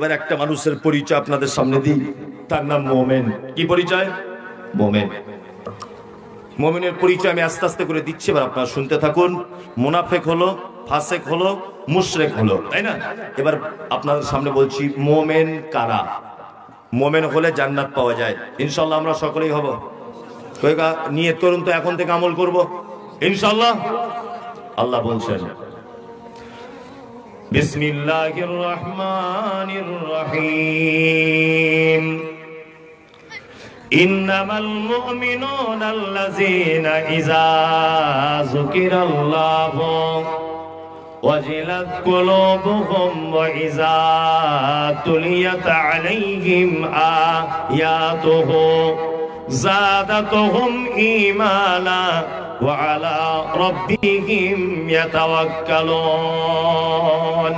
এবার একটা মানুষের পরিচয় আপনাদের সামনে দিই, তার নাম মোমেন। কি পরিচয়? মোমেন। মোমেনের পরিচয় আমি আস্তে আস্তে করে দিচ্ছি, এবার আপনারা শুনতে থাকুন। মুনাফেক হলো, ফাসেক হলো, মুশরিক হলো, তাই না? এবার আপনাদের সামনে বলছি মোমেন কারা। মোমেন হলে জান্নাত পাওয়া যায় ইনশাআল্লাহ, আমরা সকলেই হব। নিয়ত করুন তো এখন থেকে আমল করব ইনশাআল্লাহ। আল্লাহ বলছেন বিসমিল্লাহির রহমানির রহিম, ইন্নামাল মুমিনুনা আল্লাযীনা ইযা যুকিরাল্লাহু ওয়াজিলাত কুলুবুহুম ওয়া ইযা তুলিয়াত আলাইহিম আয়াতুহু যাদাতুহুম ঈমানা ওয়া আলা রাব্বিহিম ইয়াতাওয়াক্কালুন।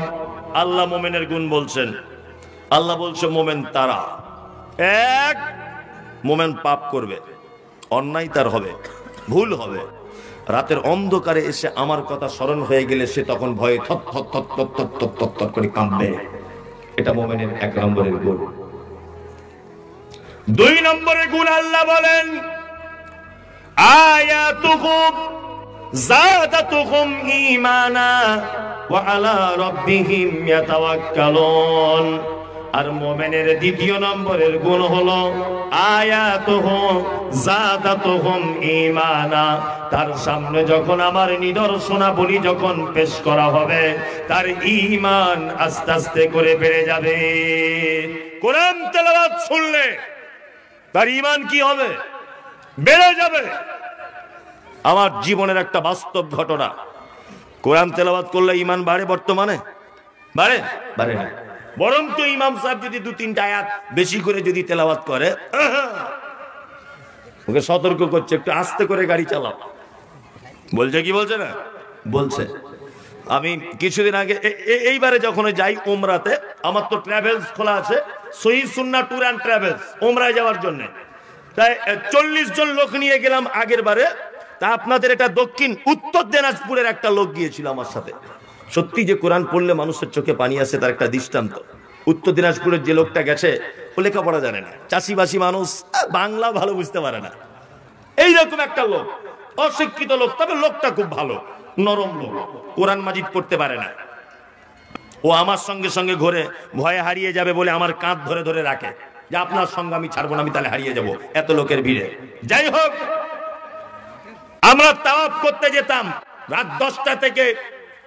আল্লাহ মুমিনের গুণ বলছেন। আল্লাহ বলছে মুমিন তারা, এক, মুমিন পাপ করবে, অন্যায় তার হবে, ভুল হবে, রাতের অন্ধকারে এসে আমার কথা স্মরণ হয়ে গেলে সে তখন ভয়ে থর করে কাঁপবে। এটা মুমিনের এক নম্বরের গুণ। দুই নম্বরের গুণ আল্লাহ বলেন আয়াতুহুম যাদাতুহুম ঈমানা ওয়া আলা রাব্বিহিম ইয়াতাওয়াক্কালুন। আর মুমিনের দ্বিতীয় নম্বরের গুণ হলো আয়াতুহুম যাদাতুহুম ঈমানা। তার সামনে যখন আমার নিদর্শনাবলী যখন পেশ করা হবে, তার ঈমান আস্তে আস্তে করে বেড়ে যাবে। কোরআন তেলাওয়াত শুনলে তার ঈমান কি হবে? বেড়ে যাবে। আমার জীবনের একটা বাস্তব ঘটনা, কোরআন তেলাওয়াত করলে ঈমান বাড়ে? বর্তমানে বাড়ে? বাড়ে না। বরং তো ইমাম সাহেব যদি দু তিনটা আয়াত বেশি করে যদি তেলাওয়াত করে, ওকে সতর্ক করছে একটু আস্তে করে গাড়ি চালাও। বলছে কি বলছে না? বলছে। আমি কিছুদিন আগে এইবারে যখন যাই উমরাতে, আমার তো ট্রাভেলস খোলা আছে, সহিহ সুন্নাহ ট্যুর অ্যান্ড ট্রাভেলস, উমরায় যাওয়ার জন্য। তাই 40 জন লোক নিয়ে গেলাম আগের বারে। তা আপনাদের এটা দক্ষিণ উত্তর দিনাজপুরের একটা লোক গিয়েছিল আমার সাথে। সত্যি যে কোরআন পড়লে মানুষের চোখে পানি আসে তার একটা দৃষ্টান্ত। উত্তর দিনাজপুরের যে লোকটা গেছে ও লেখাপড়া জানে না, চাষিবাসী মানুষ, বাংলা ভালো বুঝতে পারে না, এইরকম একটা লোক, অশিক্ষিত লোক, তবে লোকটা খুব ভালো, নরম লোক, কোরআন মাজিদ পড়তে পারে না। ও আমার সঙ্গে সঙ্গে ঘুরে ভয়ে হারিয়ে যাবে বলে আমার কাঁধ ধরে ধরে রাখে যে আপনার সঙ্গে আমি ছাড়বো না, আমি তাহলে হারিয়ে যাব এত লোকের ভিড়ে। যাই হোক, আমরা তাওয়াফ করতে যেতাম রাত 10টা থেকে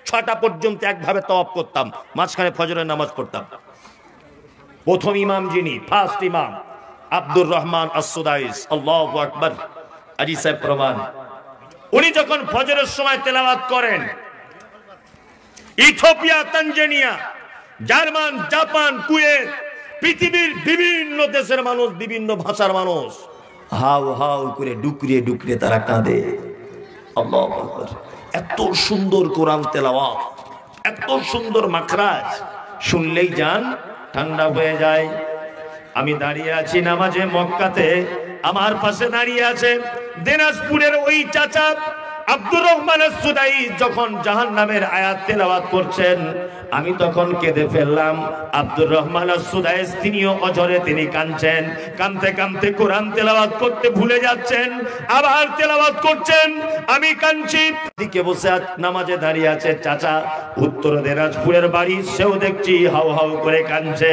6টা পর্যন্ত একভাবে তাওয়াফ করতাম, মাঝখানে ফজরের নামাজ পড়তাম। প্রথম ইমাম যিনি, ফার্স্ট ইমাম আব্দুর রহমান আস-সুদাইস, আল্লাহু আকবার, আজি সাহেব প্রমাণ, উনি যখন ফজরের সময় তেলাওয়াত করেন, Ethiopia, Tanzania, German, Japan, Kuwait, পৃথিবীর বিভিন্ন দেশের মানুষ, বিভিন্ন ভাষার মানুষ হাউ হাউ করে ডুকরিয়ে ডুকরিয়ে তারা কাঁদে। আল্লাহু আকবার। এত সুন্দর কোরআন তেলাওয়াত, এত সুন্দর মাখরাজ, শুনলেই জান ঠান্ডা হয়ে যায়। আমি দাঁড়িয়ে আছি নামাজে মক্কাতে, আমার পাশে দাঁড়িয়ে আছে দিনাজপুরের ওই চাচা আব্দুর রহমান আস-সুদাইস। যখন জাহান্নামের আয়াত তেলাওয়াত করছেন, আমি তখন কেঁদে ফেললাম। আব্দুর রহমান আস-সুদাইস তিনিও অঝরে তিনি কাঁদছেন, কাঁদতে কাঁদতে কোরআন তেলাওয়াত করতে ভুলে যাচ্ছেন, আবার তেলাওয়াত করছেন, আমি কাঁদছি। দিকে বসে নামাজে দাঁড়িয়ে আছে চাচা, উত্তর দিনাজপুরের বাড়ি, সেও দেখছি হাউ হাউ করে কাঁদছে।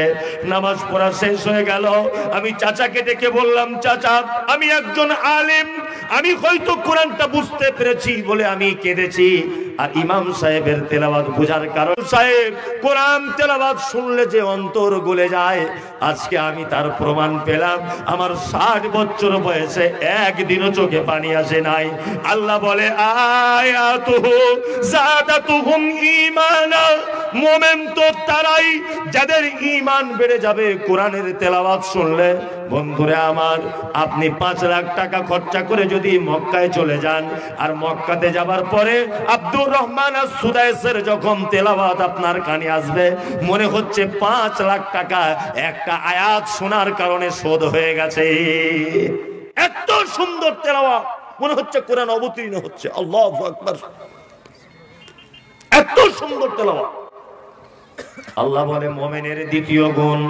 নামাজ পড়া শেষ হয়ে গেল, আমি চাচাকে ডেকে বললাম, চাচা আমি একজন আলেম, আমি হয়তো কোরআনটা বুঝতে পেরেছি বলে আমি কেঁদেছি, আর ইমাম সাহেবের তেলাওয়াত বোঝার কারণ, সাহেব কোরআন তেলাওয়াত শুনলে যে অন্তর গলে যায়, আজকে আমি তার প্রমাণ পেলাম। আমার 60 বছর বয়সে একদিনও চোখে পানি আসে নাই। আল্লাহ বলে আয়াতুহু যাদাতুহুম ঈমানা। মুমিন তো তারাই যাদের ঈমান বেড়ে যাবে কোরআনের তেলাওয়াত শুনলে। বন্ধুরা আমার, আপনি 5 লাখ টাকা খরচা করে যদি মক্কায় চলে যান, আর মক্কাতে যাবার পরে আব্দুর রহমান আস-সুদাইসের যখন তেলাওয়াত আপনার কানে আসবে, মনে হচ্ছে 5 লাখ টাকা একটা আয়াত শোনার কারণে শোধ হয়ে গেছে। এত সুন্দর তেলাওয়াত, মনে হচ্ছে কোরআন অবতীর্ণ হচ্ছে। আল্লাহু আকবার। এত সুন্দর তেলাওয়াত। আল্লাহ বলে মুমিনের দ্বিতীয় গুণ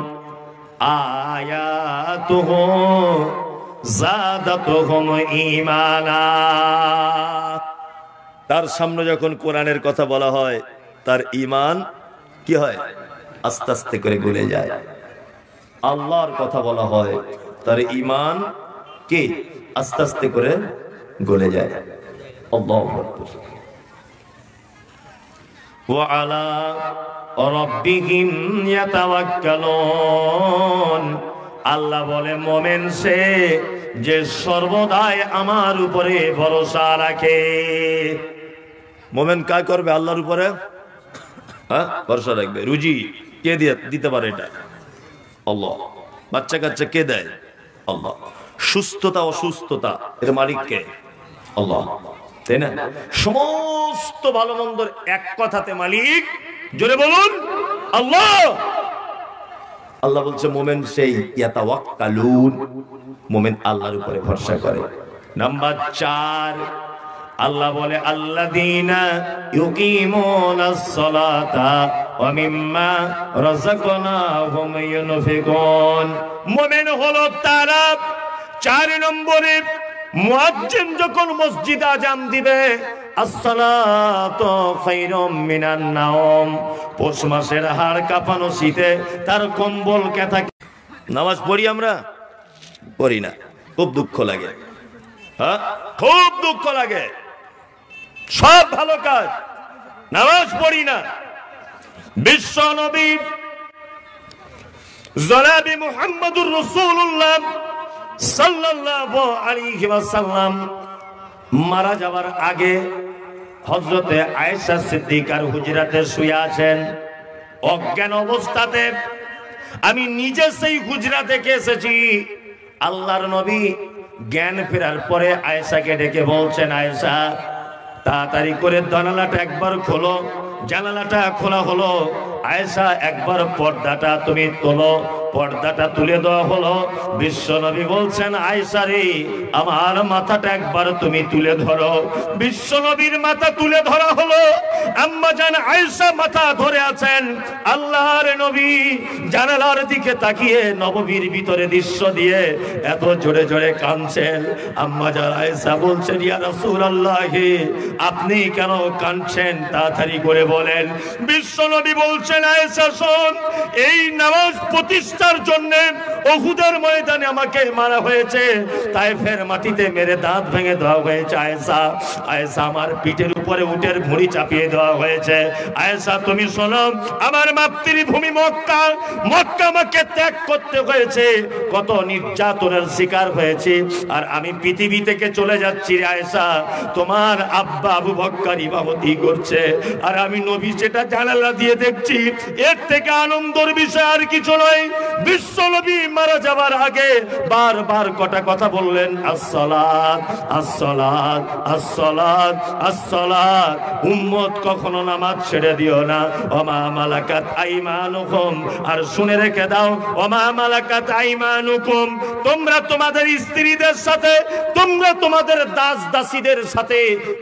আয়াতুহু যাদাতুহুম ঈমানা। তার সামনে যখন কোরআনের কথা বলা হয় তার ঈমান কি হয়? আস্তে আস্তে করে গলে যায়। আল্লাহর কথা বলা হয় তার ঈমান কি আস্তে আস্তে করে গলে যায়। আল্লাহু আকবার। ওয়া আলা রাব্বিহিম ইয়াতাওয়াক্কালুন। আল্লাহ বলে মুমিন সে যে সর্বদাই আমার উপরে ভরসা রাখে। মুমিন কাজ করবে আল্লাহর উপরে, হ্যাঁ ভরসা রাখবে। রুজি কে দিতে পারে? এটা আল্লাহ। বাচ্চা কাচ্চা কে দেয়? আল্লাহ। সুস্থতা অসুস্থতা এর মালিক কে? আল্লাহ, তাই না? সমস্ত ভালো মন্দর এক কথাতে মালিক, জোরে বলুন আল্লাহ। আল্লাহ বলছে মুমিন সেই ইয়াতাওয়াক্কালুন, মুমিন আল্লাহর উপরে ভরসা করে। নাম্বার 4 আল্লাহ বলে আল্লাযীনা ইউকিমুনাস সালাতা ওয়া মিম্মা রাযাকনাহুম ইউনফিকুন। মুমিন হলো তারা 4 নম্বরে মুয়াজ্জিন যখন মসজিদে আযান দিবে আসসালাতু খায়রুম মিনান নাওম, পৌষ মাসের হাড় কাঁপানো শীতে তার কম্বল কেথা। নামাজ পড়ি আমরা? পড়ি না। খুব দুঃখ লাগে, হ্যাঁ খুব দুঃখ লাগে। সব ভালো কাজ, নামাজ পড়ি না। বিশ্ব নবী জনাবে মুহাম্মদুর রাসূলুল্লাহ সাল্লাল্লাহু আলাইহি ওয়াসাল্লাম মারা যাওয়ার আগে হযরতে আয়েশা সিদ্দিকার হুজরাতে শুয়ে আছেন অজ্ঞান অবস্থাতে। আমি নিজে সেই হুজরা দেখে এসেছি। আল্লাহর নবী জ্ঞান ফেরার পরে আয়েশাকে ডেকে বলছেন, আয়েশা তাড়াতাড়ি করে জানালাটা একবার খোলো। জানালাটা খোলা হলো। আয়েশা একবার পর্দাটা তুমি তোলো। পর্দাটা তুলে দেওয়া হলো। বিশ্ব নবী বলছেন, আয়েশা রে আমার মাথাটা একবার তুমি তুলে ধরো। বিশ্ব নবীর মাথা তুলে ধরা হলো। আম্মা জান আয়েশা মাথা ধরে আছেন। আল্লাহর নবী জানালার দিকে তাকিয়ে নববীর ভিতরে দৃশ্য দিয়ে এত জোরে জোরে কাঁদছেন। আম্মা জান আয়েশা বলছেন, ইয়া রাসূলুল্লাহ আপনি কেন কাঁদছেন? তাড়াতাড়ি করে বলেন। বিশ্ব নবী বলছেন, আয়েশা শোন, এই নামাজ প্রতিষ্ঠার জন্য উহুদের ময়দানে আমাকে মারা হয়েছে। তায়েফের মাটিতে মেরে দাঁত ভেঙে দেওয়া হয়েছে। আয়েশা আয়েশা আমার পিঠের উপরে উটের ভুঁড়ি চাপিয়ে দেওয়া হয়েছে। আয়েশা তুমি শোনো, আমার মাতৃভূমি মক্কা, মক্কা আমাকে ত্যাগ করতে হয়েছে। কত নির্যাতনের শিকার হয়েছি। আর আমি পৃথিবী থেকে চলে যাচ্ছি। আয়েশা তোমার আব্বা আবু বকর ইমামতি করছে আর আমি নবী সেটা জানালা দিয়ে দেখছি। এর থেকে আনন্দের বিষয় আর কিছু নয়। বিশ্ব নবী মারা যাবার আগে বারবার কটা কথা বললেন, আসসালাত আসসালাত আসসালাত আসসালাত। উম্মত কখনো নামাজ ছেড়ে দিও না। ওমা মালাকাত আইমানুকুম, আর শুনে রেখে দাও, ওমা মালাকাত আইমানুকুম, তোমরা তোমাদের স্ত্রীদের সাথে, তোমরা তোমাদের দাস দাসীদের সাথে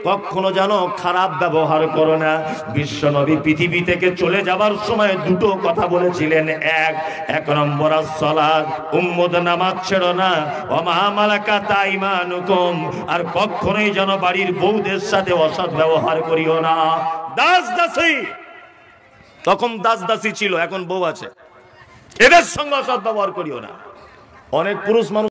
কখনো যেন খারাপ ব্যবহার করো না। বিশ্ব নবী পৃথিবী থেকে চলে যাবার সময় দুটো কথা বলেছিলেন। এক নম্বর আসসালাত, উম্মত নামাজ ছেড়ো না। ওমা মালাকাত আইমানুকুম, আর কখনোই যেন বাড়ির বউদের সাথে অসৎ ব্যবহার করিও না। দাস দাসী, তখন দাস দাসী ছিল, এখন বউ আছে, এদের সঙ্গে অসৎ ব্যবহার করিও না। অনেক পুরুষ মানুষ